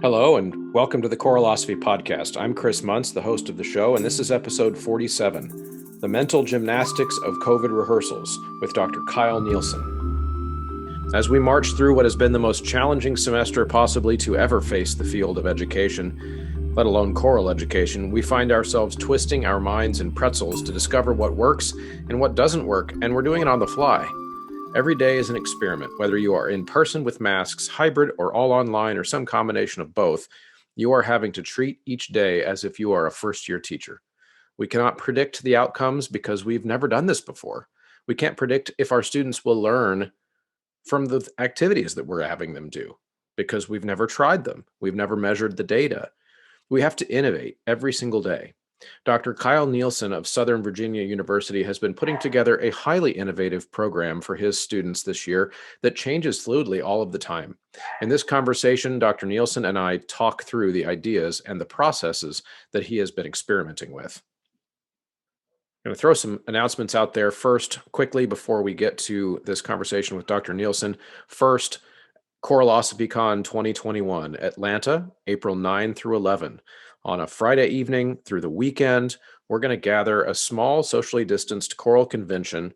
Hello, and welcome to the Choralosophy Podcast. I'm Chris Muntz, the host of the show, and this is episode 47, The Mental Gymnastics of COVID Rehearsals, with Dr. Kyle Nielsen. As we march through what has been the most challenging semester possibly to ever face the field of education, let alone choral education, we find ourselves twisting our minds in pretzels to discover what works and what doesn't work, and we're doing it on the fly. Every day is an experiment, whether you are in person with masks, hybrid, or all online, or some combination of both. You are having to treat each day as if you are a first-year teacher. We cannot predict the outcomes because we've never done this before. We can't predict if our students will learn from the activities that we're having them do because we've never tried them. We've never measured the data. We have to innovate every single day. Dr. Kyle Nielsen of Southern Virginia University has been putting together a highly innovative program for his students this year that changes fluidly all of the time. In this conversation, Dr. Nielsen and I talk through the ideas and the processes that he has been experimenting with. I'm going to throw some announcements out there first, quickly, before we get to this conversation with Dr. Nielsen. First, ChoralosophyCon 2021, Atlanta, April 9 through 11. On a Friday evening through the weekend, we're going to gather a small socially distanced choral convention.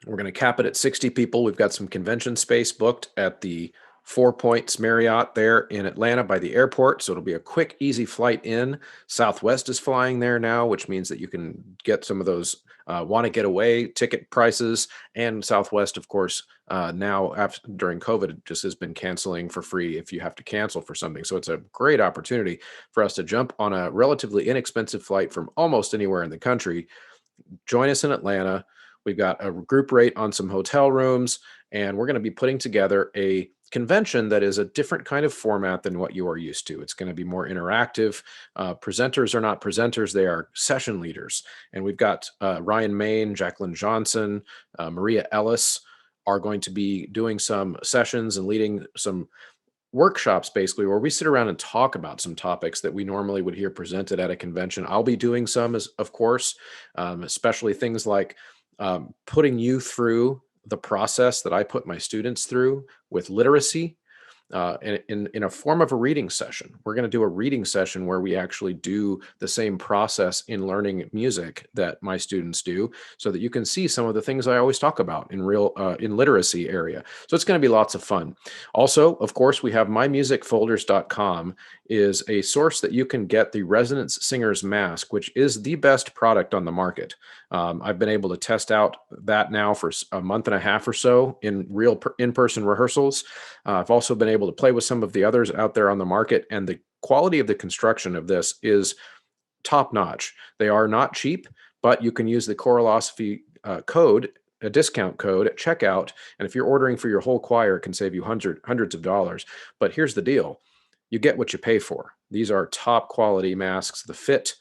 We're going to cap it at 60 people. We've got some convention space booked at the Four Points Marriott there in Atlanta by the airport. So it'll be a quick, easy flight in. Southwest is flying there now, which means that you can get some of those want to get away ticket prices. And Southwest, of course, now during COVID, it just has been canceling for free if you have to cancel for something. So it's a great opportunity for us to jump on a relatively inexpensive flight from almost anywhere in the country. Join us in Atlanta. We've got a group rate on some hotel rooms, and we're going to be putting together a convention that is a different kind of format than what you are used to. It's going to be more interactive. Presenters are not presenters, they are session leaders. And we've got Ryan Main, Jacqueline Johnson, Maria Ellis are going to be doing some sessions and leading some workshops, basically, where we sit around and talk about some topics that we normally would hear presented at a convention. I'll be doing some, of course, especially things like putting you through the process that I put my students through with literacy in a form of a reading session. We're going to do a reading session where we actually do the same process in learning music that my students do, so that you can see some of the things I always talk about in in literacy area. So it's going to be lots of fun. Also, of course, we have mymusicfolders.com is a source that you can get the Resonance Singer's Mask, which is the best product on the market. I've been able to test out that now for a month and a half or so in real in-person rehearsals. I've also been able to play with some of the others out there on the market, and the quality of the construction of this is top notch. They are not cheap, but you can use the Choralosophy code, a discount code at checkout. And if you're ordering for your whole choir, it can save you hundreds of dollars. But here's the deal. You get what you pay for. These are top quality masks. The fit,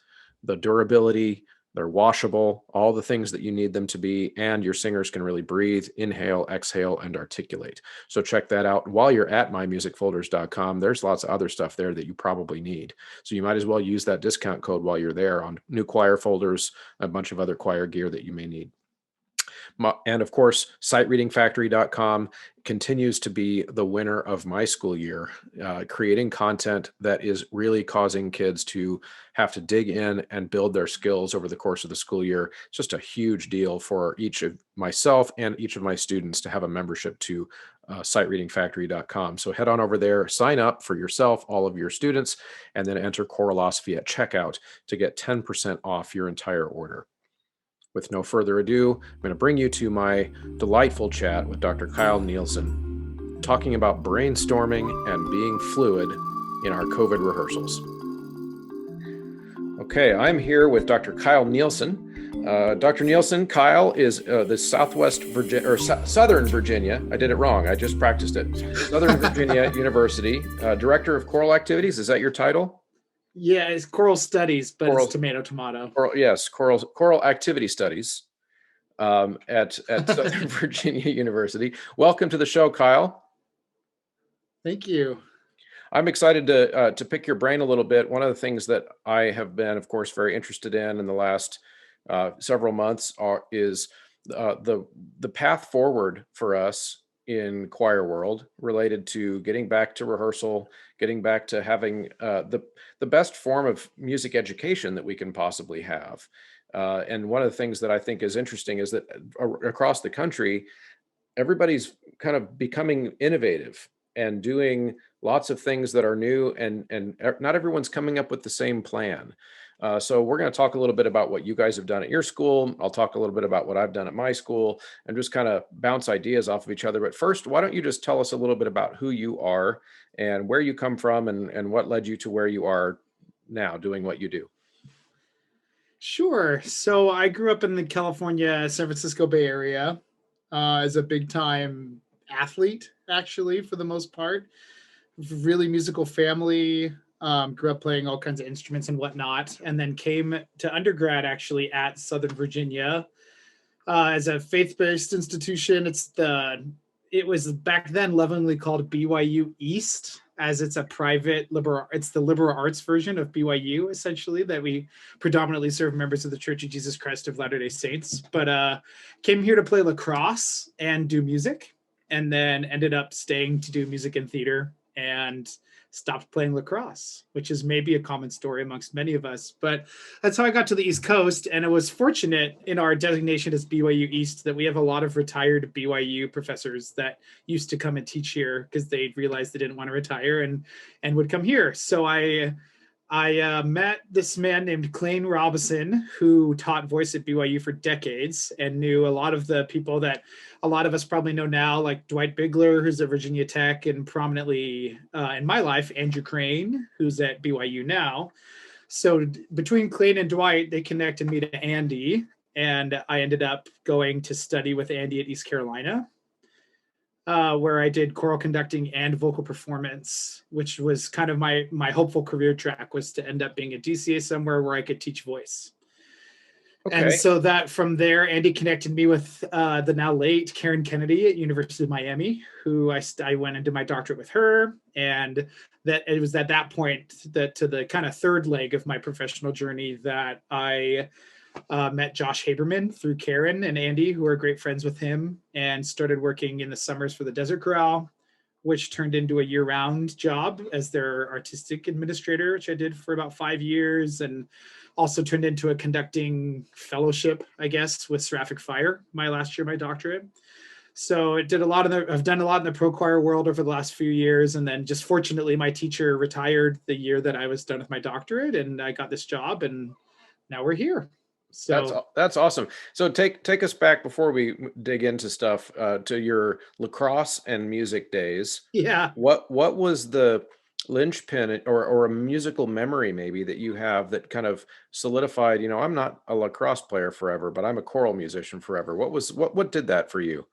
the durability, they're washable, all the things that you need them to be, and your singers can really breathe, inhale, exhale, and articulate. So check that out. While you're at mymusicfolders.com, there's lots of other stuff there that you probably need. So you might as well use that discount code while you're there on new choir folders, a bunch of other choir gear that you may need. And of course, sightreadingfactory.com continues to be the winner of my school year, creating content that is really causing kids to have to dig in and build their skills over the course of the school year. It's just a huge deal for each of myself and each of my students to have a membership to sightreadingfactory.com. So head on over there, sign up for yourself, all of your students, and then enter Choralosophy at checkout to get 10% off your entire order. With no further ado, I'm going to bring you to my delightful chat with Dr. Kyle Nielsen, talking about brainstorming and being fluid in our COVID rehearsals. Okay, I'm here with Dr. Kyle Nielsen. Dr. Nielsen, Kyle is the Southern Virginia. I did it wrong. I just practiced it. Southern Virginia University, Director of Choral Activities. Is that your title? Yeah, it's choral studies, but it's tomato. Yes, choral activity studies at Southern Virginia University. Welcome to the show, Kyle. Thank you. I'm excited to pick your brain a little bit. One of the things that I have been, of course, very interested in the last several months is the path forward for us in choir world related to getting back to rehearsal, getting back to having the best form of music education that we can possibly have. And one of the things that I think is interesting is that across the country, everybody's kind of becoming innovative and doing lots of things that are new, and not everyone's coming up with the same plan. So we're going to talk a little bit about what you guys have done at your school. I'll talk a little bit about what I've done at my school and just kind of bounce ideas off of each other. But first, why don't you just tell us a little bit about who you are and where you come from, and what led you to where you are now doing what you do? Sure. So I grew up in the California, San Francisco Bay Area as a big time athlete, actually, for the most part. Really musical family. Grew up playing all kinds of instruments and whatnot, and then came to undergrad actually at Southern Virginia as a faith-based institution. It was back then lovingly called BYU East, as it's a private it's the liberal arts version of BYU, essentially, that we predominantly serve members of the Church of Jesus Christ of Latter-day Saints. But came here to play lacrosse and do music, and then ended up staying to do music and theater, and stopped playing lacrosse, which is maybe a common story amongst many of us. But that's how I got to the East Coast. And I was fortunate in our designation as BYU East that we have a lot of retired BYU professors that used to come and teach here because they realized they didn't want to retire and would come here. So I met this man named Clayne Robison, who taught voice at BYU for decades and knew a lot of the people that a lot of us probably know now, like Dwight Bigler, who's at Virginia Tech, and prominently in my life, Andrew Crane, who's at BYU now. So between Clayne and Dwight, they connected me to Andy, and I ended up going to study with Andy at East Carolina, where I did choral conducting and vocal performance, which was kind of my hopeful career track, was to end up being a DCA somewhere where I could teach voice. Okay. And so that from there, Andy connected me with the now late Karen Kennedy at University of Miami, who I went into my doctorate with her. And that it was at that point that to the kind of third leg of my professional journey that I met Josh Haberman through Karen and Andy, who are great friends with him, and started working in the summers for the Desert Chorale, which turned into a year-round job as their artistic administrator, which I did for about 5 years, and also turned into a conducting fellowship, I guess, with Seraphic Fire my last year, my doctorate. So I've done a lot in the pro choir world over the last few years. And then just fortunately, my teacher retired the year that I was done with my doctorate, and I got this job, and now we're here. So That's awesome. So take us back before we dig into stuff to your lacrosse and music days. yeah. What was the linchpin or a musical memory maybe that you have that kind of solidified, I'm not a lacrosse player forever, but I'm a choral musician forever. What did that for you?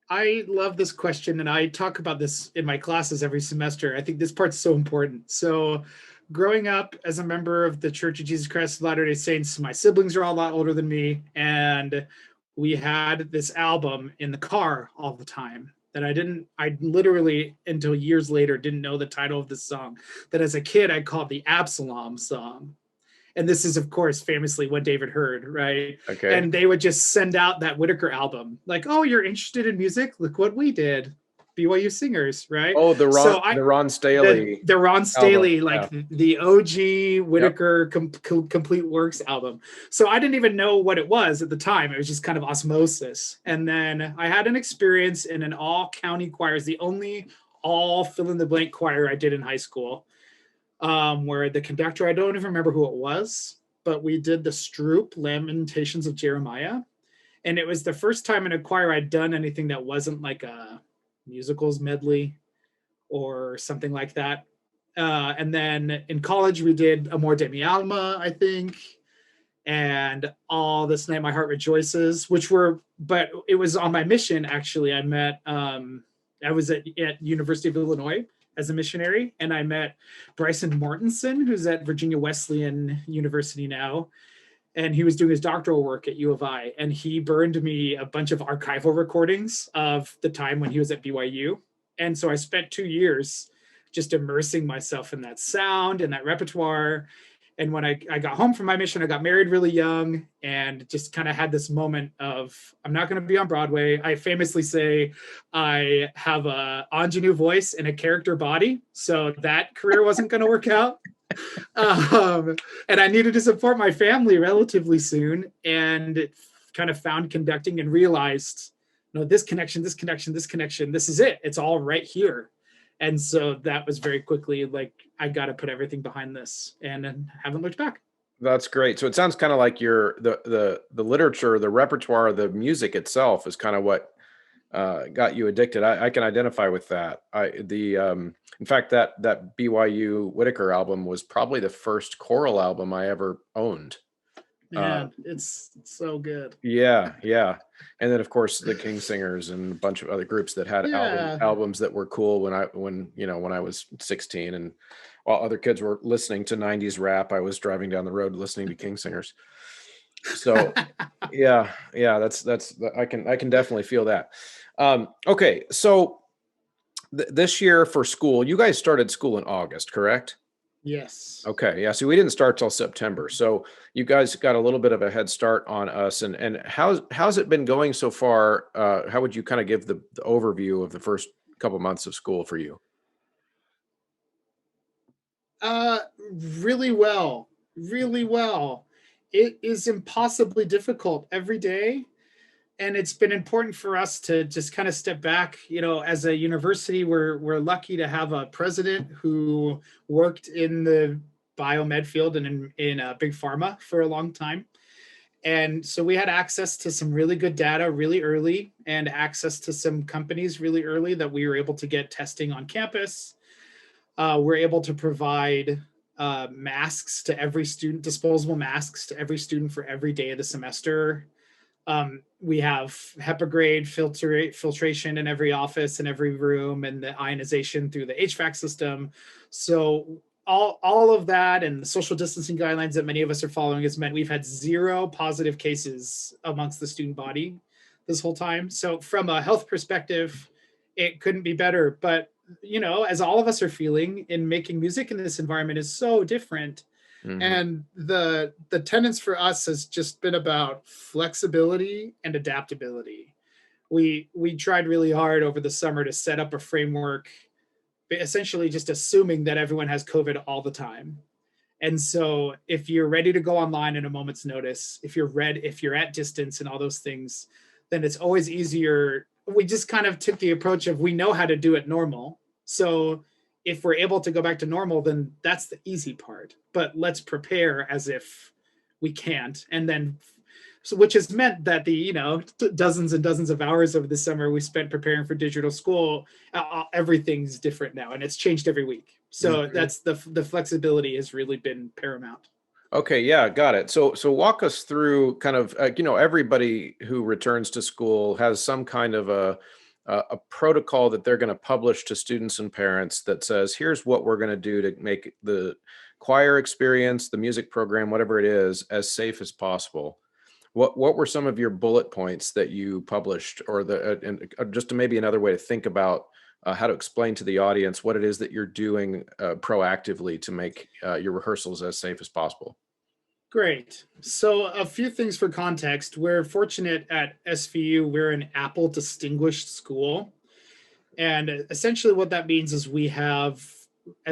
I love this question, and I talk about this in my classes every semester. I think this part's so important. So growing up as a member of the Church of Jesus Christ of Latter-day Saints, my siblings are all a lot older than me, and we had this album in the car all the time that I literally until years later didn't know the title of the song, that as a kid I called the Absalom song. And this is, of course, famously what David heard, right? Okay. And they would just send out that Whitaker album, like, "Oh, you're interested in music? Look what we did, BYU singers," right? Oh, the Ron Staley, the Ron Staley, album. like the OG Whitaker Complete Works album. So I didn't even know what it was at the time. It was just kind of osmosis. And then I had an experience in an all county choir, the only all fill in the blank choir I did in high school. Where the conductor, I don't even remember who it was, but we did the Stroop Lamentations of Jeremiah. And it was the first time in a choir I'd done anything that wasn't like a musicals medley or something like that. And then in college, we did Amor de mi alma, I think, and All This Night My Heart Rejoices, but it was on my mission, actually. I was at University of Illinois as a missionary, and I met Bryson Mortensen, who's at Virginia Wesleyan University now, and he was doing his doctoral work at U of I, and he burned me a bunch of archival recordings of the time when he was at BYU. And so I spent 2 years just immersing myself in that sound and that repertoire. And when I got home from my mission, I got married really young and just kind of had this moment of, I'm not going to be on Broadway. I famously say I have a ingenue voice and a character body. So that career wasn't going to work out. And I needed to support my family relatively soon, and kind of found conducting and realized, this connection, this connection, this connection, this is it. It's all right here. And so that was very quickly like, I got to put everything behind this, and haven't looked back. That's great. So it sounds kind of like the literature, the repertoire, the music itself is kind of what got you addicted. I can identify with that. In fact, that BYU Whitaker album was probably the first choral album I ever owned. Man, it's so good. Yeah, yeah. And then of course the King Singers and a bunch of other groups that had Yeah. albums that were cool when I was 16, and while other kids were listening to 90s rap, I was driving down the road listening to King Singers. So yeah, that's I can definitely feel that. Okay, so this year for school, you guys started school in August, correct? Yes. Okay, yeah. So we didn't start till September. So you guys got a little bit of a head start on us. And how's it been going so far? How would you kind of give the overview of the first couple months of school for you? Uh, Really well. Really well. It is impossibly difficult every day. And it's been important for us to just kind of step back. As a university, we're lucky to have a president who worked in the biomed field and in big pharma for a long time. And so we had access to some really good data really early, and access to some companies really early that we were able to get testing on campus. We're able to provide masks to every student, disposable masks to every student for every day of the semester. We have HEPA grade filtration in every office and every room, and the ionization through the HVAC system. So all of that and the social distancing guidelines that many of us are following has meant we've had 0 positive cases amongst the student body this whole time. So from a health perspective, it couldn't be better. But as all of us are feeling, in making music in this environment is so different. Mhm. And the tenets for us has just been about flexibility and adaptability. We tried really hard over the summer to set up a framework, essentially just assuming that everyone has COVID all the time. And so if you're ready to go online in a moment's notice, if you're at distance and all those things, then it's always easier. We just kind of took the approach of, we know how to do it normal. So if we're able to go back to normal, then that's the easy part. But let's prepare as if we can't. And then, so which has meant that the dozens and dozens of hours over the summer we spent preparing for digital school, everything's different now, and it's changed every week. So Mhm. that's the flexibility has really been paramount. Okay, yeah, got it. So walk us through kind of everybody who returns to school has some kind of a protocol that they're going to publish to students and parents that says, here's what we're going to do to make the choir experience, the music program, whatever it is, as safe as possible. What were some of your bullet points that you published, or just maybe another way to think about how to explain to the audience what it is that you're doing proactively to make your rehearsals as safe as possible? Great. So a few things for context. We're fortunate at SVU, we're an Apple distinguished school. And essentially what that means is we have,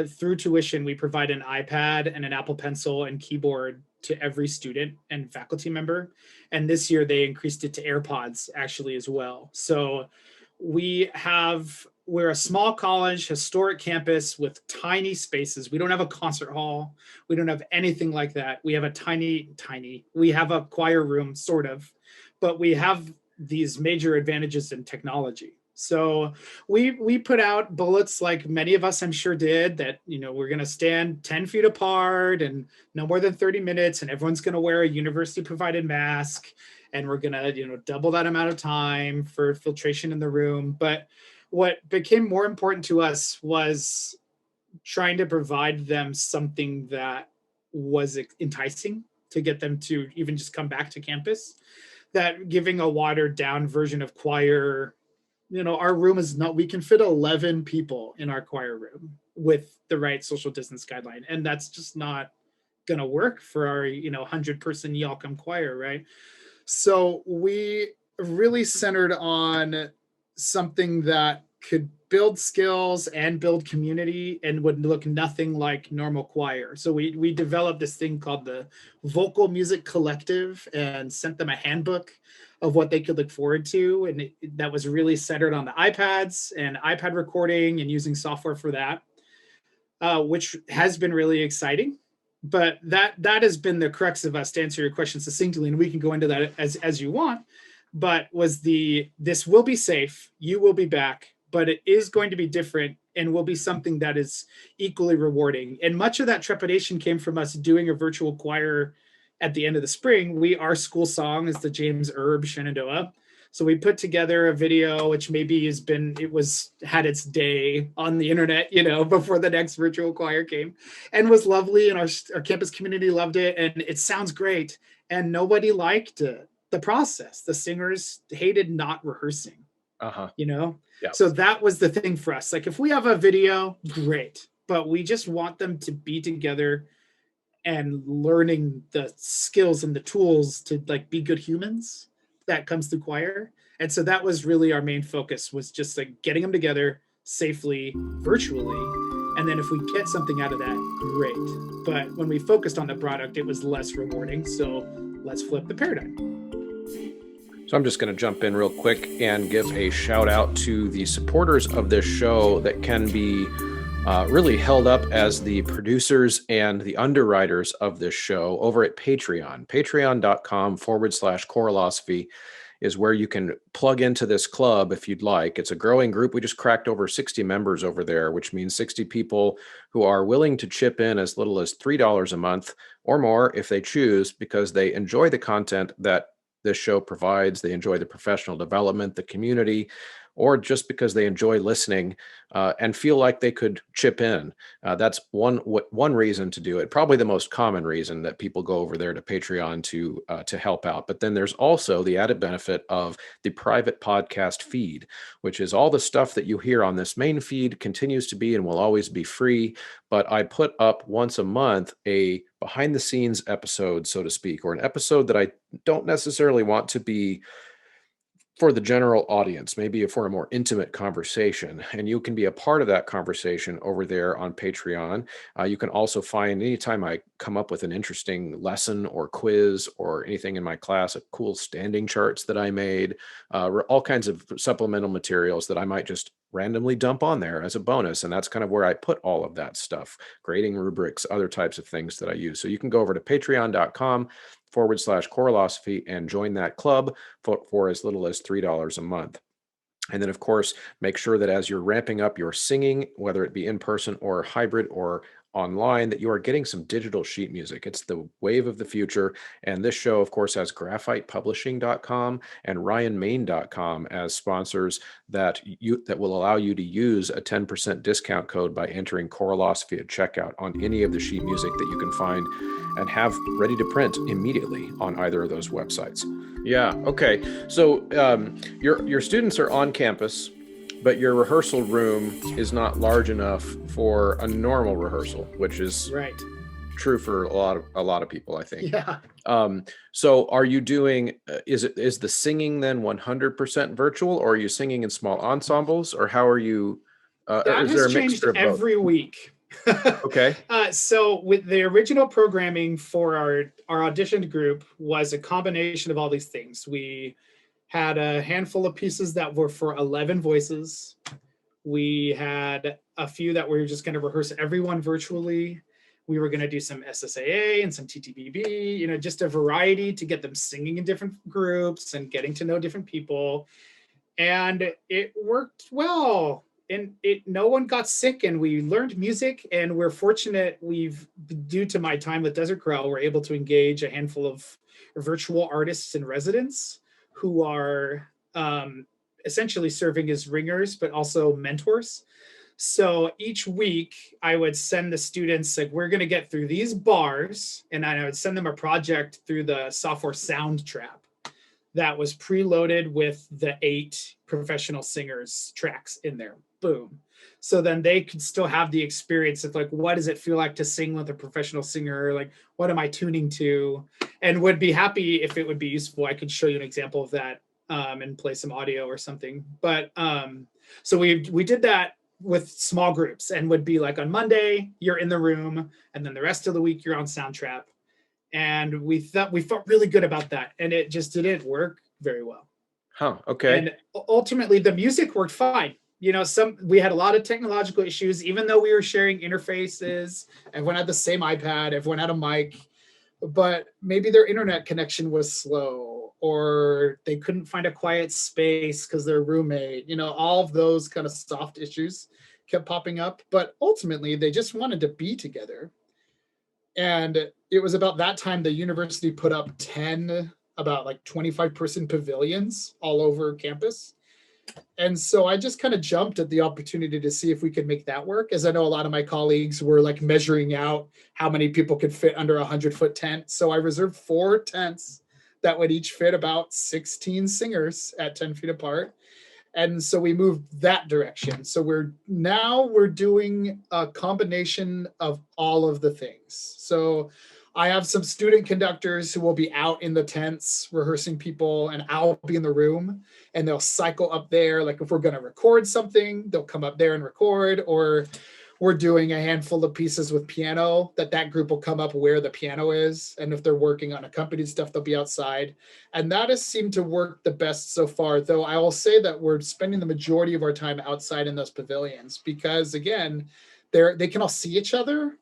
through tuition, we provide an iPad and an Apple Pencil and keyboard to every student and faculty member. And this year they increased it to AirPods actually as well. So we're a small college, historic campus with tiny spaces. We don't have a concert hall. We don't have anything like that. We have a we have a choir room, sort of, but we have these major advantages in technology. So we put out bullets, like many of us I'm sure did, that we're going to stand 10 feet apart and no more than 30 minutes, and everyone's going to wear a university provided mask, and we're going to double that amount of time for filtration in the room. But what became more important to us was trying to provide them something that was enticing to get them to even just come back to campus. That giving a watered down version of choir, our room is not, we can fit 11 people in our choir room with the right social distance guideline, and that's just not going to work for our 100-person Yalcum choir, right? So we really centered on something that could build skills and build community and would look nothing like normal choir. So we developed this thing called the Vocal Music Collective and sent them a handbook of what they could look forward to. And that was really centered on the iPads and iPad recording and using software for that, which has been really exciting. But that has been the crux of us, to answer your question succinctly, and we can go into that as you want. But this will be safe, you will be back, but it is going to be different and will be something that is equally rewarding. And much of that trepidation came from us doing a virtual choir at the end of the spring. Our school song is the James Erb Shenandoah. So we put together a video, which maybe had its day on the internet, before the next virtual choir came, and was lovely. And our campus community loved it. And it sounds great. And nobody liked the process. The singers hated not rehearsing, Yeah. So that was the thing for us. Like, if we have a video, great. But we just want them to be together and learning the skills and the tools to be good humans that comes through choir. And so that was really our main focus, was just getting them together safely virtually. And then if we get something out of that, great. But when we focused on the product, it was less rewarding. So let's flip the paradigm. So I'm just going to jump in real quick and give a shout out to the supporters of this show that can be really held up as the producers and the underwriters of this show over at Patreon. Patreon.com/Choirlosophy is where you can plug into this club if you'd like. It's a growing group. We just cracked over 60 members over there, which means 60 people who are willing to chip in as little as $3 a month or more if they choose, because they enjoy the content that this show provides. They enjoy the professional development, the community, or just because they enjoy listening and feel like they could chip in. That's one reason to do it. Probably the most common reason that people go over there to Patreon to help out. But then there's also the added benefit of the private podcast feed, which is all the stuff that you hear on this main feed continues to be and will always be free. But I put up once a month a behind the scenes episode, so to speak, or an episode that I don't necessarily want to be for the general audience, maybe for a more intimate conversation. And you can be a part of that conversation over there on Patreon. You can also find, anytime I come up with an interesting lesson or quiz or anything in my class, cool standing charts that I made, all kinds of supplemental materials that I might just randomly dump on there as a bonus. And that's kind of where I put all of that stuff, grading rubrics, other types of things that I use. So you can go over to patreon.com/Choirlosophy and join that club for as little as $3 a month. And then, of course, make sure that as you're ramping up your singing, whether it be in person or hybrid or online, that you are getting some digital sheet music. It's the wave of the future. And this show, of course, has graphitepublishing.com and ryanmain.com as sponsors that will allow you to use a 10% discount code by entering Choirlosophy at checkout on any of the sheet music that you can find and have ready to print immediately on either of those websites. Yeah. Okay. So your students are on campus, but your rehearsal room is not large enough for a normal rehearsal, which is right. True for a lot of people, I think. Yeah. So are you doing? Is the singing then 100% virtual, or are you singing in small ensembles, or how are you? That has changed every week. Okay. So with the original programming for our auditioned group was a combination of all these things. We had a handful of pieces that were for 11 voices. We had a few that we were just going to rehearse everyone virtually. We were going to do some SSAA and some TTBB, just a variety to get them singing in different groups and getting to know different people. And it worked well. And no one got sick, and we learned music, and we're fortunate due to my time with Desert Corral, we're able to engage a handful of virtual artists in residence who are essentially serving as ringers, but also mentors. So each week I would send the students, we're going to get through these bars, and I would send them a project through the software Soundtrap that was preloaded with the 8 professional singers tracks in there. Boom. So then they could still have the experience of like, what does it feel like to sing with a professional singer? Like, what am I tuning to? And would be happy if it would be useful. I could show you an example of that and play some audio or something. But so we did that with small groups, and would be like on Monday, you're in the room, and then the rest of the week you're on Soundtrap. And we felt really good about that. And it just didn't work very well. Huh. Okay. And ultimately the music worked fine. We had a lot of technological issues, even though we were sharing interfaces. Everyone had the same iPad, everyone had a mic, but maybe their internet connection was slow, or they couldn't find a quiet space because their roommate, all of those kind of soft issues kept popping up. But ultimately they just wanted to be together. And it was about that time the university put up 10 about like 25-person pavilions all over campus. And so I just kind of jumped at the opportunity to see if we could make that work, as I know a lot of my colleagues were like measuring out how many people could fit under a 100-foot tent. So I reserved 4 tents that would each fit about 16 singers at 10 feet apart. And so we moved that direction. So we're doing a combination of all of the things. So I have some student conductors who will be out in the tents rehearsing people, and I'll be in the room, and they'll cycle up there. Like if we're going to record something, they'll come up there and record, or we're doing a handful of pieces with piano that group will come up where the piano is. And if they're working on accompanied stuff, they'll be outside. And that has seemed to work the best so far, though I will say that we're spending the majority of our time outside in those pavilions because, again, they can all see each other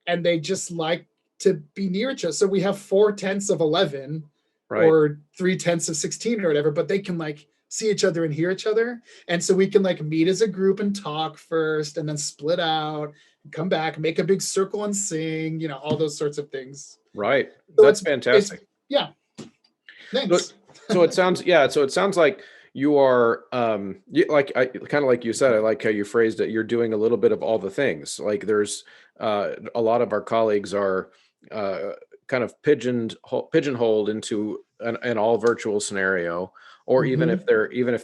and they just like to be near each other. So we have 4 tenths of 11 Right. or 3 tenths of 16 or whatever, but they can like see each other and hear each other. And so we can like meet as a group and talk first and then split out, come back, make a big circle and sing, all those sorts of things. Right. So That's fantastic. Yeah. Thanks. So it sounds like you are kind of like you said, I like how you phrased it. You're doing a little bit of all the things. Like there's a lot of our colleagues are kind of pigeonholed into an all virtual scenario, or even if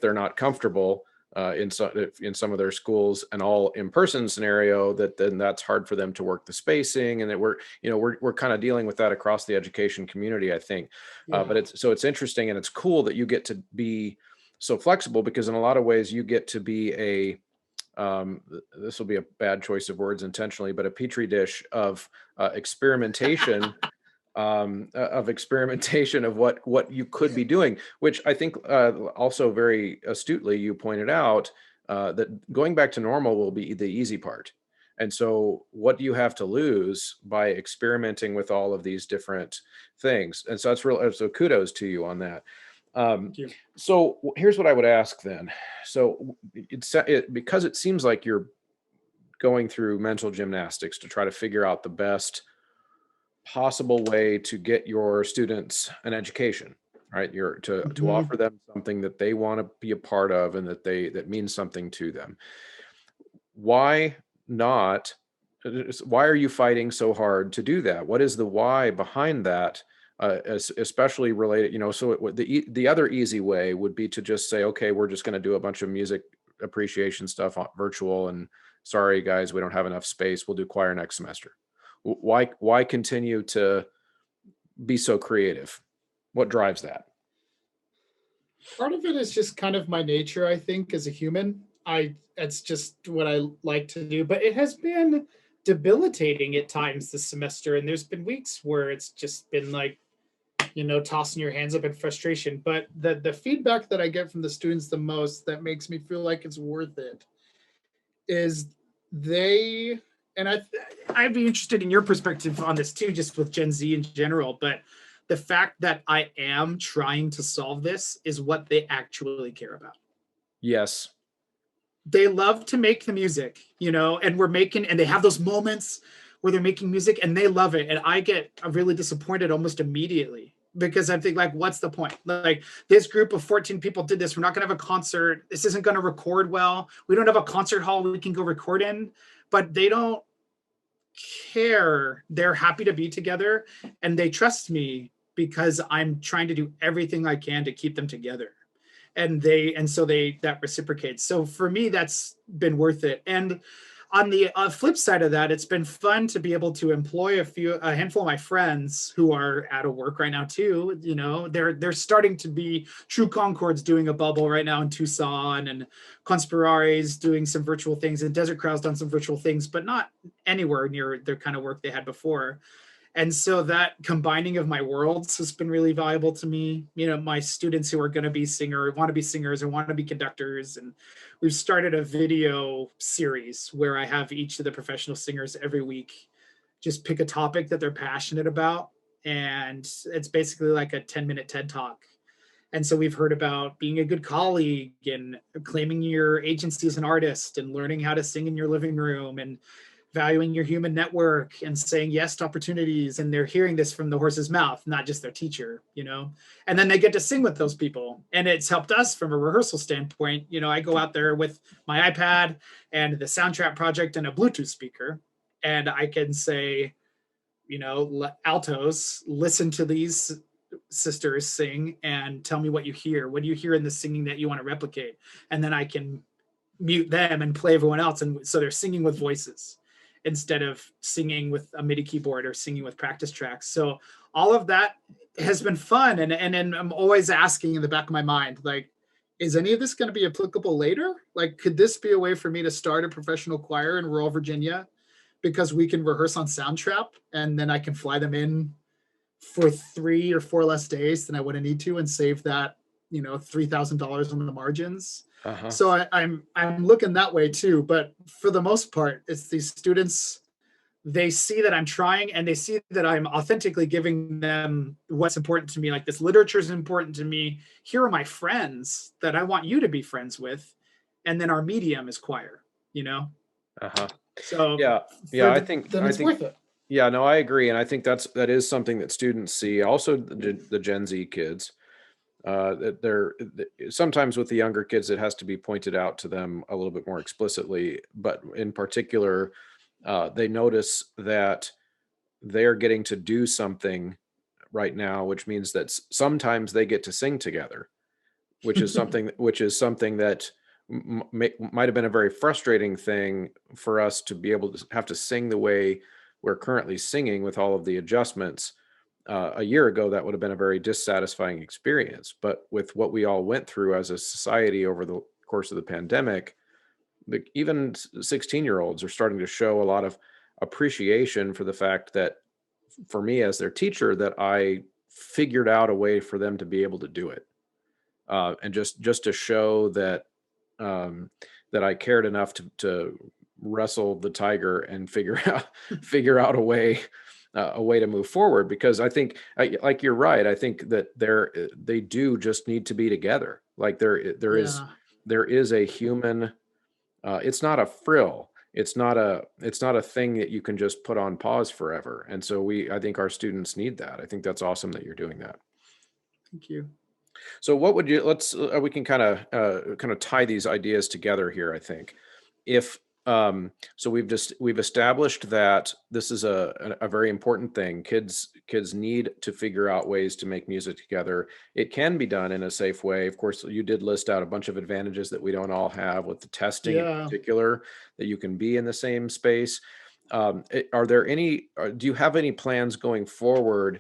they're not comfortable in some of their schools, an all in-person scenario, then that's hard for them to work the spacing, and that we're kind of dealing with that across the education community, I think. Yeah. But it's interesting, and it's cool that you get to be so flexible, because in a lot of ways you get to be this will be a bad choice of words intentionally, but a petri dish of experimentation. Of what you could be doing, which I think also very astutely you pointed out that going back to normal will be the easy part. And so what do you have to lose by experimenting with all of these different things? And so so kudos to you on that. Thank you. So here's what I would ask then. So because it seems like you're going through mental gymnastics to try to figure out the best possible way to get your students an education, right? To offer them something that they want to be a part of and that means something to them. Why not? Why are you fighting so hard to do that? What is the why behind that? Especially related, so the other easy way would be to just say, okay, we're just going to do a bunch of music appreciation stuff on virtual, and sorry guys, we don't have enough space. We'll do choir next semester. Why continue to be so creative? What drives that? Part of it is just kind of my nature, I think, as a human. It's just what I like to do, but it has been debilitating at times this semester. And there's been weeks where it's just been like, tossing your hands up in frustration. But the feedback that I get from the students the most that makes me feel like it's worth it is and I'd be interested in your perspective on this too, just with Gen Z in general, but the fact that I am trying to solve this is what they actually care about. Yes. They love to make the music, and they have those moments where they're making music and they love it. And I get really disappointed almost immediately because I think, like, what's the point? Like, this group of 14 people did this. We're not going to have a concert. This isn't going to record well. We don't have a concert hall we can go record in, but they don't care. They're happy to be together and they trust me because I'm trying to do everything I can to keep them together. and so that reciprocates. So for me, that's been worth it. And on the flip side of that, it's been fun to be able to employ a handful of my friends who are out of work right now too. They're starting to be True Concords doing a bubble right now in Tucson, and Conspirares doing some virtual things, and Desert Crowd's done some virtual things, but not anywhere near their kind of work they had before. And so that combining of my worlds has been really valuable to me. My students who are going to be want to be singers or want to be conductors. And we've started a video series where I have each of the professional singers every week just pick a topic that they're passionate about. And it's basically like a 10-minute TED talk. And so we've heard about being a good colleague and claiming your agency as an artist and learning how to sing in your living room and valuing your human network and saying yes to opportunities. And they're hearing this from the horse's mouth, not just their teacher, and then they get to sing with those people. And it's helped us from a rehearsal standpoint. I go out there with my iPad and the Soundtrap project and a Bluetooth speaker, and I can say, altos, listen to these sisters sing and tell me what you hear. What do you hear in the singing that you want to replicate? And then I can mute them and play everyone else. And so they're singing with voices instead of singing with a MIDI keyboard or singing with practice tracks. So all of that has been fun. And I'm always asking in the back of my mind, like, is any of this going to be applicable later? Like, could this be a way for me to start a professional choir in rural Virginia? Because we can rehearse on Soundtrap and then I can fly them in for 3 or 4 less days than I would have need to and save that, $3,000 on the margins. Uh-huh. So I'm looking that way too. But for the most part, it's these students, they see that I'm trying and they see that I'm authentically giving them what's important to me. Like, this literature is important to me. Here are my friends that I want you to be friends with. And then our medium is choir, Uh-huh. So Yeah. I think it's worth it. Yeah, no, I agree. And I think that is something that students see. Also the Gen Z kids. That sometimes with the younger kids, it has to be pointed out to them a little bit more explicitly. But in particular, they notice that they're getting to do something right now, which means that sometimes they get to sing together, which is something that might have been a very frustrating thing for us to be able to have to sing the way we're currently singing with all of the adjustments. A year ago, that would have been a very dissatisfying experience. But with what we all went through as a society over the course of the pandemic, even 16-year-olds are starting to show a lot of appreciation for the fact that, for me as their teacher, that I figured out a way for them to be able to do it. And just to show that that I cared enough to wrestle the tiger and figure out a way to move forward. Because I think, like, you're right. I think that they do just need to be together. Like, there is a human. It's not a frill. It's not a thing that you can just put on pause forever. And so I think our students need that. I think that's awesome that you're doing that. Thank you. So what would you, we can kind of tie these ideas together here, I think. If so we've established that this is a very important thing. Kids need to figure out ways to make music together. It can be done in a safe way. Of course, you did list out a bunch of advantages that we don't all have, with the testing in particular, that you can be in the same space. Are there any, do you have any plans going forward,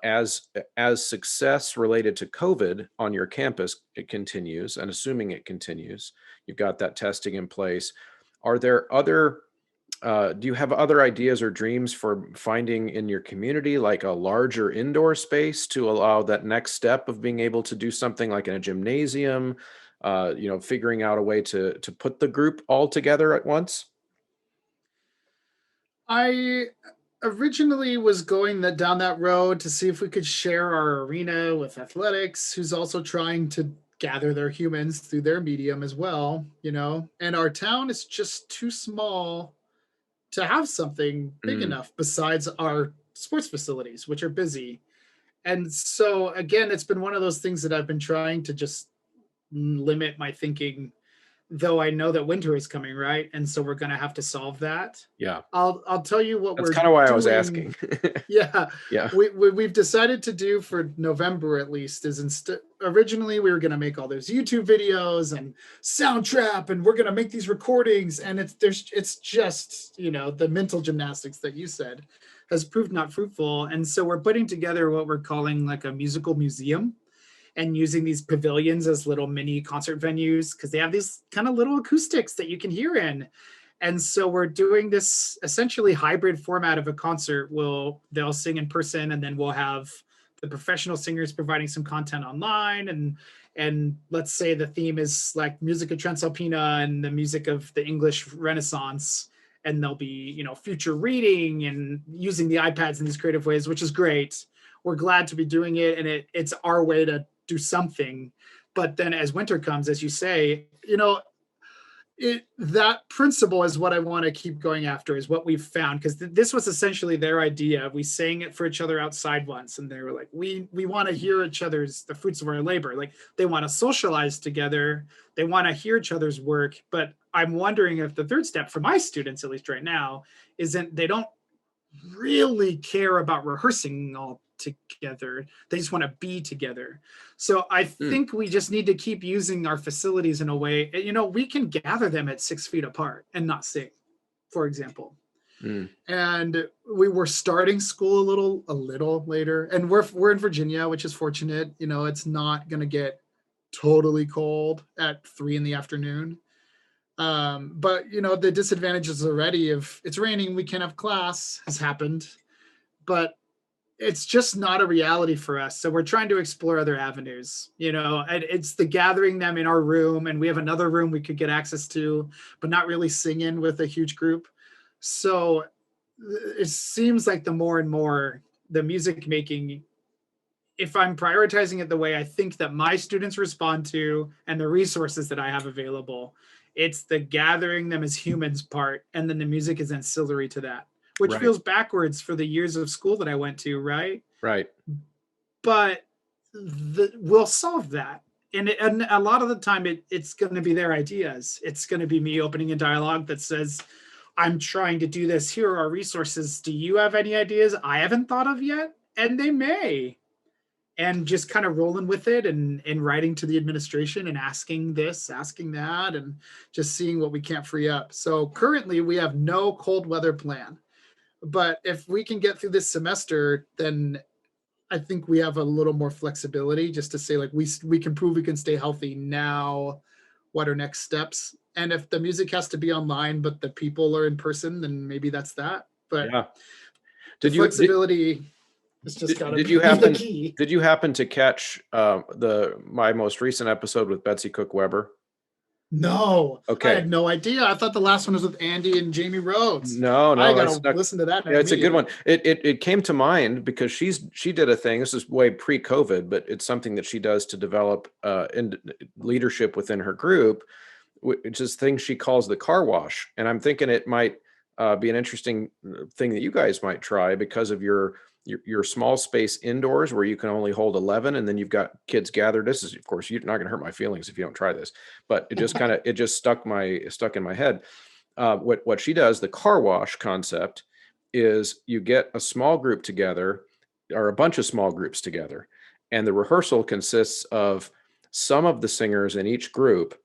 as success related to COVID on your campus it continues, and assuming it continues, you've got that testing in place. Are there other, do you have other ideas or dreams for finding in your community, like a larger indoor space to allow that next step of being able to do something like in a gymnasium, figuring out a way to put the group all together at once? I originally was going down that road to see if we could share our arena with athletics, who's also trying to gather their humans through their medium as well, and our town is just too small to have something big enough besides our sports facilities, which are busy. And so again, it's been one of those things that I've been trying to just limit my thinking though I know that winter is coming, right? And so we're going to have to solve that. Yeah. I'll tell you what That's we're kind of why I was doing. asking. Yeah, Yeah. we've decided to do for November at least is instead originally we were going to make all those YouTube videos and Soundtrap, and we're going to make these recordings, and it's just, you know, the mental gymnastics that you said has proved not fruitful, and so we're putting together what we're calling like a musical museum and using these pavilions as little mini concert venues because they have these kind of little acoustics that you can hear in. And so we're doing this essentially hybrid format of a concert. They'll sing in person, and then we'll have the professional singers providing some content online. And let's say the theme is like music of Transalpina and the music of the English Renaissance. And there'll be, you know, future reading and using the iPads in these creative ways, which is great. We're glad to be doing it, and it's our way to do something. But then as winter comes, as you say, you know, that principle is what I want to keep going after, is what we've found, because this was essentially their idea. We sang it for each other outside once, and they were like, we want to hear each other's, the fruits of our labor. Like, they want to socialize together, they want to hear each other's work. But I'm wondering if the third step for my students, at least right now, isn't they don't really care about rehearsing all together. They just want to be together. So I think we just need to keep using our facilities in a way, you know, we can gather them at 6 feet apart and not sing, for example. And we were starting school a little later, and we're in Virginia, which is fortunate. You know, it's not going to get totally cold at 3 in the afternoon. But you know, the disadvantages already of it's raining, we can't have class has happened, but it's just not a reality for us. So we're trying to explore other avenues, you know, and it's the gathering them in our room, and we have another room we could get access to, but not really sing in with a huge group. So it seems like the more and more the music making, if I'm prioritizing it the way I think that my students respond to and the resources that I have available, it's the gathering them as humans part, and then the music is ancillary to that, which Right. feels backwards for the years of school that I went to, right? Right. But we'll solve that. And a lot of the time, it's going to be their ideas. It's going to be me opening a dialogue that says, I'm trying to do this. Here are our resources. Do you have any ideas I haven't thought of yet? And they may. And just kind of rolling with it, and writing to the administration and asking this, asking that, and just seeing what we can't free up. So currently we have no cold weather plan. But if we can get through this semester, then I think we have a little more flexibility just to say, like, we can prove we can stay healthy now. What are next steps? And if the music has to be online, but the people are in person, then maybe that's that. But Yeah. the Did you flexibility has just got to did be you the happen key. did you happen to catch the my most recent episode with Betsy Cook Weber? No, I Okay. had no idea. I thought the last one was with Andy and Jamie Rhodes. No, I no, I gotta snuck. listen to that now Yeah, it's a good one. immediately. It came to mind because she did a thing. This is way pre-COVID, but it's something that she does to develop in leadership within her group, which is things she calls the car wash. And I'm thinking it might be an interesting thing that you guys might try because of your small space indoors where you can only hold 11, and then you've got kids gathered. This is, of course, you're not going to hurt my feelings if you don't try this, but it just stuck in my head. What she does, the car wash concept, is you get a small group together or a bunch of small groups together, and the rehearsal consists of some of the singers in each group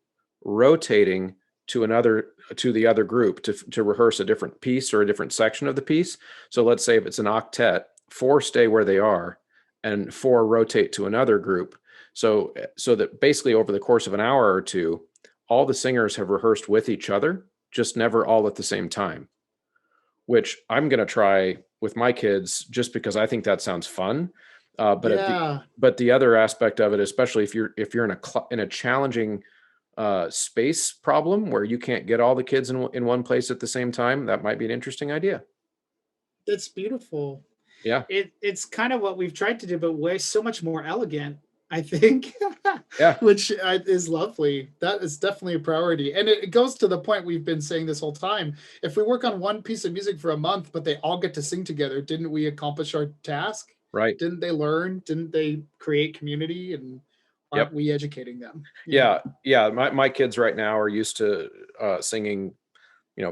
rotating to the other group to rehearse a different piece or a different section of the piece. So let's say if it's an octet, 4 stay where they are and 4 rotate to another group. So that basically over the course of an hour or two, all the singers have rehearsed with each other, just never all at the same time, which I'm going to try with my kids just because I think that sounds fun. Yeah, But the other aspect of it, especially if you're in a challenging space problem where you can't get all the kids in one place at the same time, that might be an interesting idea. it's beautiful. Yeah. It's kind of what we've tried to do, but way so much more elegant, I think, Yeah. which is lovely. That is definitely a priority. And it goes to the point we've been saying this whole time. If we work on one piece of music for a month, but they all get to sing together, didn't we accomplish our task? Right. Didn't they learn? Didn't they create community? And Yep. Aren't we educating them? Yeah. Yeah. My kids right now are used to singing,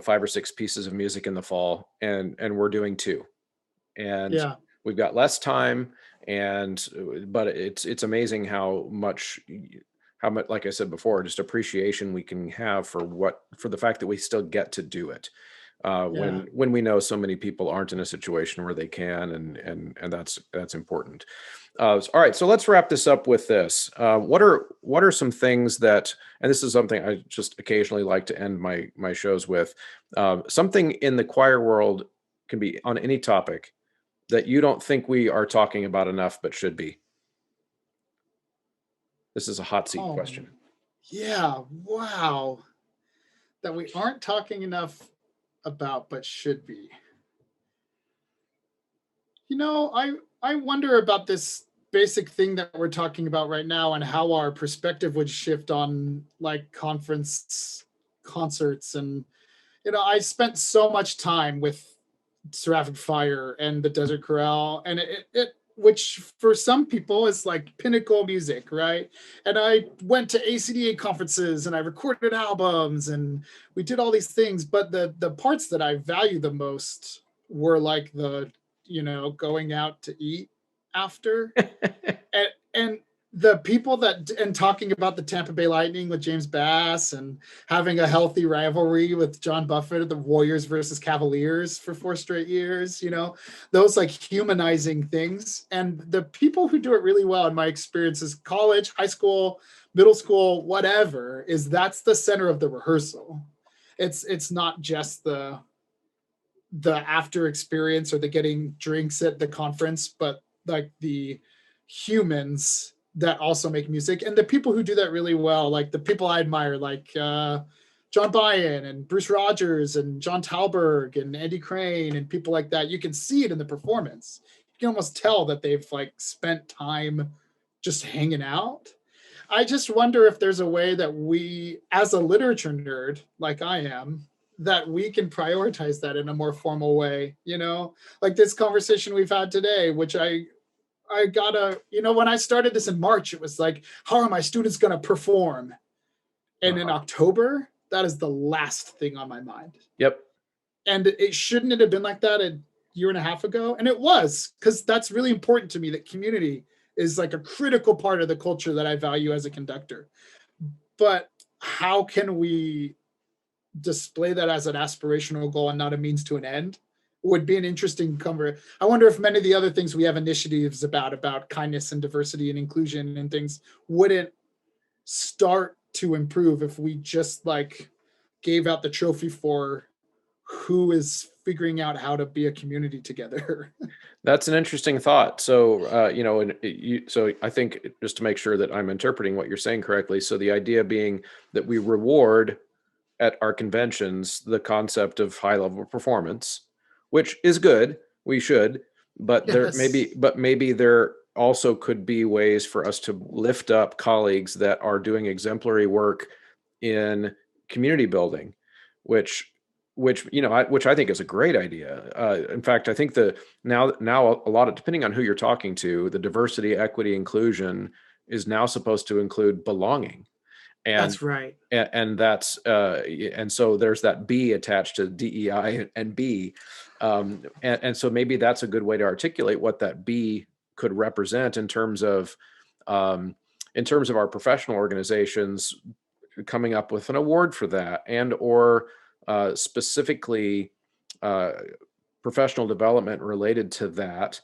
5 or 6 pieces of music in the fall, and we're doing 2. And Yeah. we've got less time, but it's amazing how much, like I said before, just appreciation we can have for the fact that we still get to do it, Yeah. when we know so many people aren't in a situation where they can, and that's important. All right, so let's wrap this up with this. What are some things that, and this is something I just occasionally like to end my shows with, something in the choir world, can be on any topic, that you don't think we are talking about enough but should be. This is a hot seat Oh, question. yeah. Wow. That we aren't talking enough about, but should be. I wonder about this basic thing that we're talking about right now and how our perspective would shift on like conference concerts. And I spent so much time with Seraphic Fire and the Desert Corral, and it which for some people is like pinnacle music, right? And I went to ACDA conferences and I recorded albums and we did all these things, but the parts that I value the most were like the going out to eat after, and the people that and talking about the Tampa Bay Lightning with James Bass and having a healthy rivalry with John Buffett, the Warriors versus Cavaliers for 4 straight years, those like humanizing things. And the people who do it really well, in my experience, is college, high school, middle school, whatever, that's the center of the rehearsal. It's not just the after experience or the getting drinks at the conference, but like the humans that also make music, and the people who do that really well, like the people I admire, like John Byen and Bruce Rogers and John Talberg and Andy Crane and people like that. You can see it in the performance. You can almost tell that they've like spent time just hanging out. I just wonder if there's a way that we, as a literature nerd like I am, that we can prioritize that in a more formal way, like this conversation we've had today, which I gotta, when I started this in March, it was like, how are my students going to perform? And in October, that is the last thing on my mind. Yep. And shouldn't it have been like that a year and a half ago? And it was, because that's really important to me, that community is like a critical part of the culture that I value as a conductor. But how can we display that as an aspirational goal and not a means to an end? Would be an interesting conversation. I wonder if many of the other things we have initiatives about kindness and diversity and inclusion and things, wouldn't start to improve if we just like gave out the trophy for who is figuring out how to be a community together. That's an interesting thought. So, so I think, just to make sure that I'm interpreting what you're saying correctly, so the idea being that we reward at our conventions the concept of high level performance, which is good. We should, but Yes. maybe there also could be ways for us to lift up colleagues that are doing exemplary work in community building, which which I think is a great idea. In fact, I think now a lot of, depending on who you're talking to, the diversity, equity, inclusion is now supposed to include belonging. And That's right. that's and so there's that B attached to DEI and B, and so maybe that's a good way to articulate what that B could represent in terms of our professional organizations coming up with an award for that, and or specifically professional development related to that,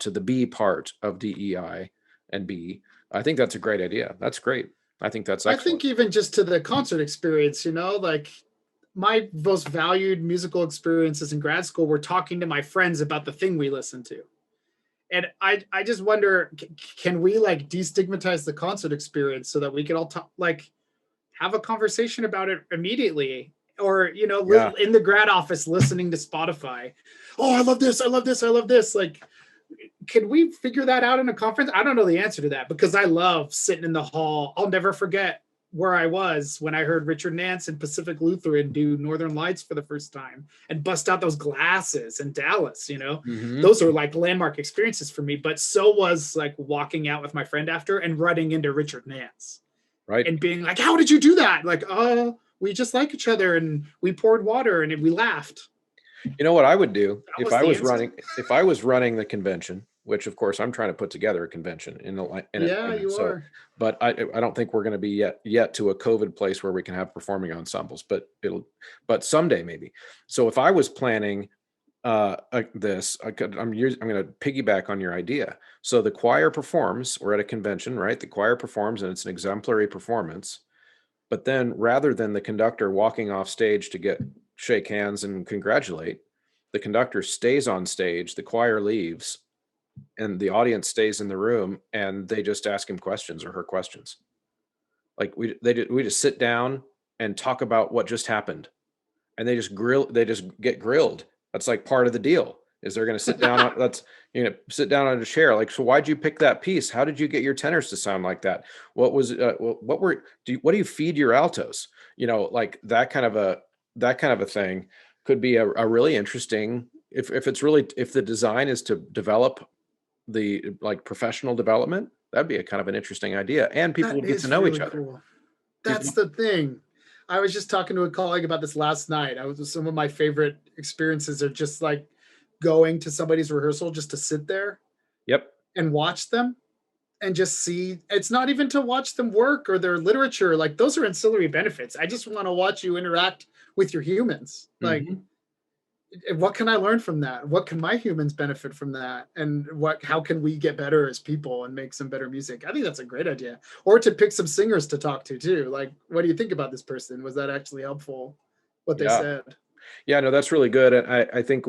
to the B part of DEI and B. I think that's a great idea. That's great. I think that's I excellent. think even just to the concert experience, like my most valued musical experiences in grad school were talking to my friends about the thing we listened to. And I just wonder, can we like destigmatize the concert experience so that we can all talk, like have a conversation about it immediately? Or, Yeah. in the grad office listening to Spotify. Oh, I love this. I love this. I love this. Like, can we figure that out in a conference? I don't know the answer to that, because I love sitting in the hall. I'll never forget where I was when I heard Richard Nance and Pacific Lutheran do Northern Lights for the first time and bust out those glasses in Dallas. Mm-hmm. Those are like landmark experiences for me. But so was like walking out with my friend after and running into Richard Nance Right. and being like, how did you do that? Like, we just like each other and we poured water and we laughed. You know what I would do That was the answer. if I was running the convention, which of course I'm trying to put together a convention in Yeah, Atlanta. you So, are. but I don't think we're going to be yet to a COVID place where we can have performing ensembles, but someday maybe. So if I was planning this, I'm going to piggyback on your idea. So the choir performs, we're at a convention, right? The choir performs and it's an exemplary performance. But then rather than the conductor walking off stage to shake hands and congratulate, the conductor stays on stage, the choir leaves, and the audience stays in the room and they just ask him questions or her questions. Like we just sit down and talk about what just happened. And they just get grilled. That's like part of the deal. Is they're going to sit down on sit down on a chair. Like, so why'd you pick that piece? How did you get your tenors to sound like that? What was what do you feed your altos? Like that kind of a thing could be a really interesting, if if the design is to develop the like professional development, that'd be a kind of an interesting idea, and people That would get to is know each really other. cool. That's the thing. I was just talking to a colleague about this last night. Some of my favorite experiences are just like going to somebody's rehearsal just to sit there Yep. and watch them and just see. It's not even to watch them work or their literature. Like those are ancillary benefits. I just want to watch you interact with your humans. Like, Mm-hmm. what can I learn from that? What can my humans benefit from that? And how can we get better as people and make some better music? I think that's a great idea. Or to pick some singers to talk to too. Like, what do you think about this person? Was that actually helpful? What they Yeah. said? Yeah, no, that's really good. And I think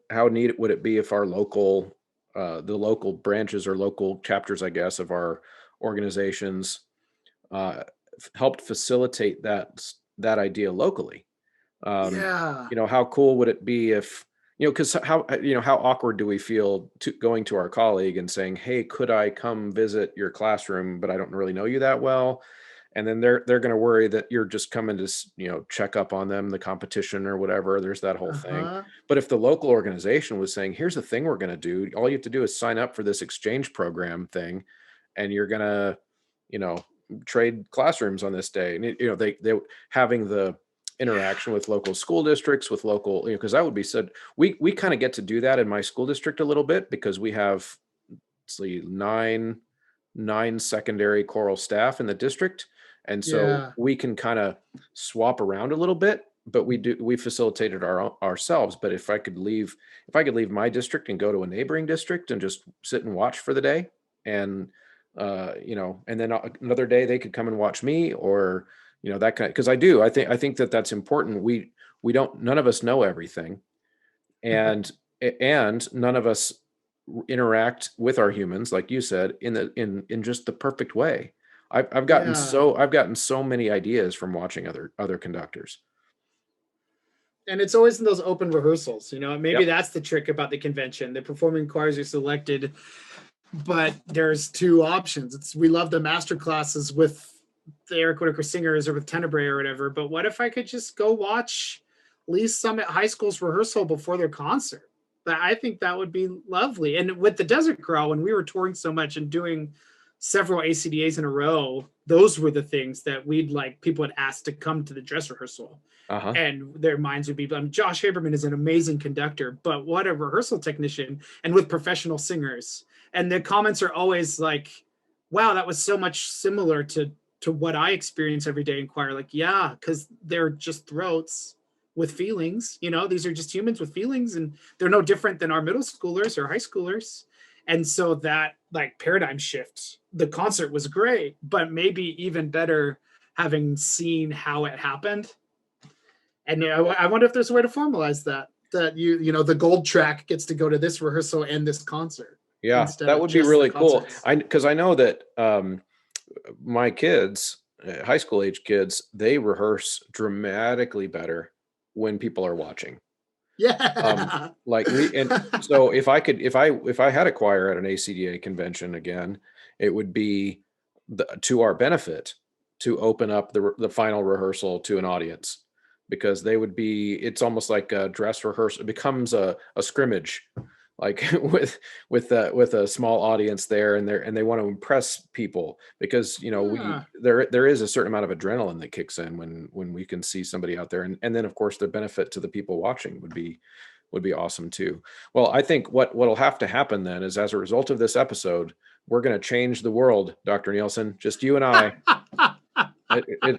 how neat would it be if our the local branches or local chapters, I guess, of our organizations helped facilitate that idea locally. Yeah. How cool would it be if, because how awkward do we feel going to our colleague and saying, hey, could I come visit your classroom, but I don't really know you that well? And then they're going to worry that you're just coming to check up on them, the competition or whatever. There's that whole thing. Uh-huh. But if the local organization was saying, here's the thing we're going to do, all you have to do is sign up for this exchange program thing, and you're going to trade classrooms on this day. And they having the interaction with local school districts, with local, because that would be said, we kind of get to do that in my school district a little bit, because we have, let's see, nine secondary choral staff in the district. And so Yeah. we can kind of swap around a little bit, but we facilitated ourselves. But if I could leave my district and go to a neighboring district and just sit and watch for the day, and and then another day they could come and watch me, or that kind of, because I think that that's important. None of us know everything, and none of us interact with our humans, like you said, in just the perfect way. I've gotten Yeah. so many ideas from watching other conductors. And it's always in those open rehearsals, maybe Yep. that's the trick about the convention. The performing choirs are selected, but there's two options. We love the master classes with the Eric Whitacre singers or with Tenebrae or whatever, but what if I could just go watch Lee Summit High School's rehearsal before their concert? I think that would be lovely. And with the Desert Chorale, when we were touring so much and doing several ACDAs in a row, those were the things that people would ask to come to the dress rehearsal. Uh-huh. And their minds would be, Josh Haberman is an amazing conductor, but what a rehearsal technician, and with professional singers. And the comments are always like, wow, that was so much similar to what I experience every day in choir. Like, yeah, because they're just throats with feelings. These are just humans with feelings, and they're no different than our middle schoolers or high schoolers. And so that paradigm shift, the concert was great, but maybe even better having seen how it happened. And I wonder if there's a way to formalize that the gold track gets to go to this rehearsal and this concert. Yeah, that would be really cool. Because I know that my kids, high school age kids, they rehearse dramatically better when people are watching. Yeah. So if I had a choir at an ACDA convention again, it would be to our benefit to open up the final rehearsal to an audience, because it's almost like a dress rehearsal. It becomes a scrimmage, like with a small audience there, and they want to impress people, because Yeah. there is a certain amount of adrenaline that kicks in when we can see somebody out there, and then of course the benefit to the people watching would be awesome too. Well, I think what'll have to happen then is, as a result of this episode, we're going to change the world, Dr. Nielsen. Just you and I.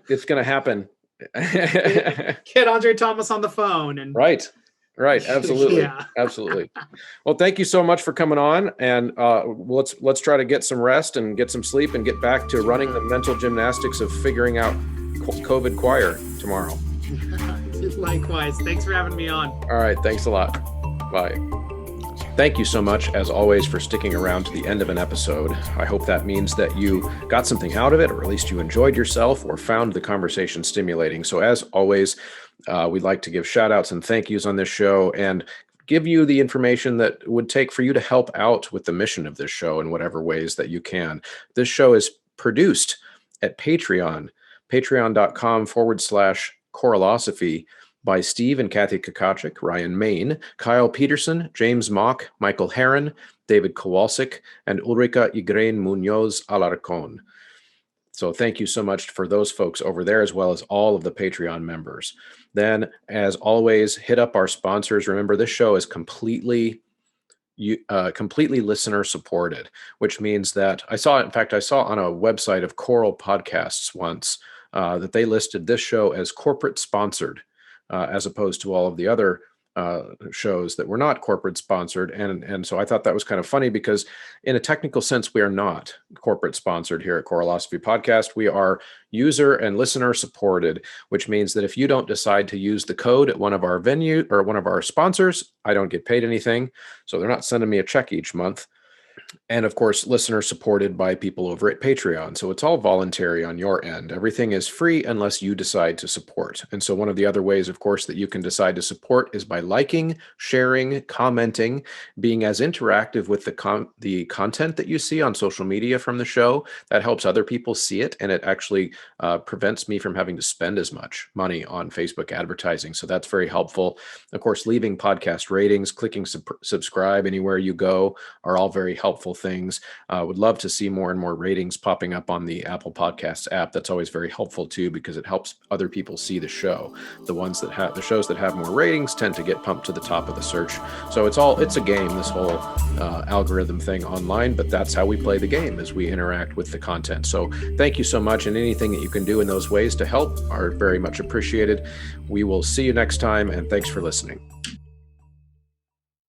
It's going to happen. Get Andre Thomas on the phone and Right. Absolutely. Yeah. Absolutely. Well, thank you so much for coming on, and let's try to get some rest and get some sleep and get back to running the mental gymnastics of figuring out COVID choir tomorrow. Likewise. Thanks for having me on. All right. Thanks a lot. Bye. Thank you so much, as always, for sticking around to the end of an episode. I hope that means that you got something out of it, or at least you enjoyed yourself or found the conversation stimulating. So as always, we'd like to give shout outs and thank yous on this show, and give you the information that would take for you to help out with the mission of this show in whatever ways that you can. This show is produced at Patreon, patreon.com/Choralosophy, by Steve and Kathy Kakachik, Ryan Main, Kyle Peterson, James Mock, Michael Heron, David Kowalczyk, and Ulrika Igrain Munoz Alarcon. So thank you so much for those folks over there, as well as all of the Patreon members. Then, as always, hit up our sponsors. Remember, this show is completely listener supported, which means that I saw on a website of Choral Podcasts once that they listed this show as corporate sponsored, as opposed to all of the other shows that were not corporate sponsored. And so I thought that was kind of funny, because in a technical sense, we are not corporate sponsored here at Choralosophy Podcast. We are user and listener supported, which means that if you don't decide to use the code at one of our venue or one of our sponsors, I don't get paid anything. So they're not sending me a check each month. And of course, listener supported by people over at Patreon. So it's all voluntary on your end. Everything is free unless you decide to support. And so one of the other ways, of course, that you can decide to support is by liking, sharing, commenting, being as interactive with the content that you see on social media from the show. That helps other people see it, and it actually prevents me from having to spend as much money on Facebook advertising. So that's very helpful. Of course, leaving podcast ratings, clicking subscribe anywhere you go are all very helpful things. Would love to see more and more ratings popping up on the Apple Podcasts app. That's always very helpful too, because it helps other people see the show. The shows that have more ratings tend to get pumped to the top of the search. So it's a game, this whole algorithm thing online, but that's how we play the game, as we interact with the content. So thank you so much, and anything that you can do in those ways to help are very much appreciated. We will see you next time, and thanks for listening.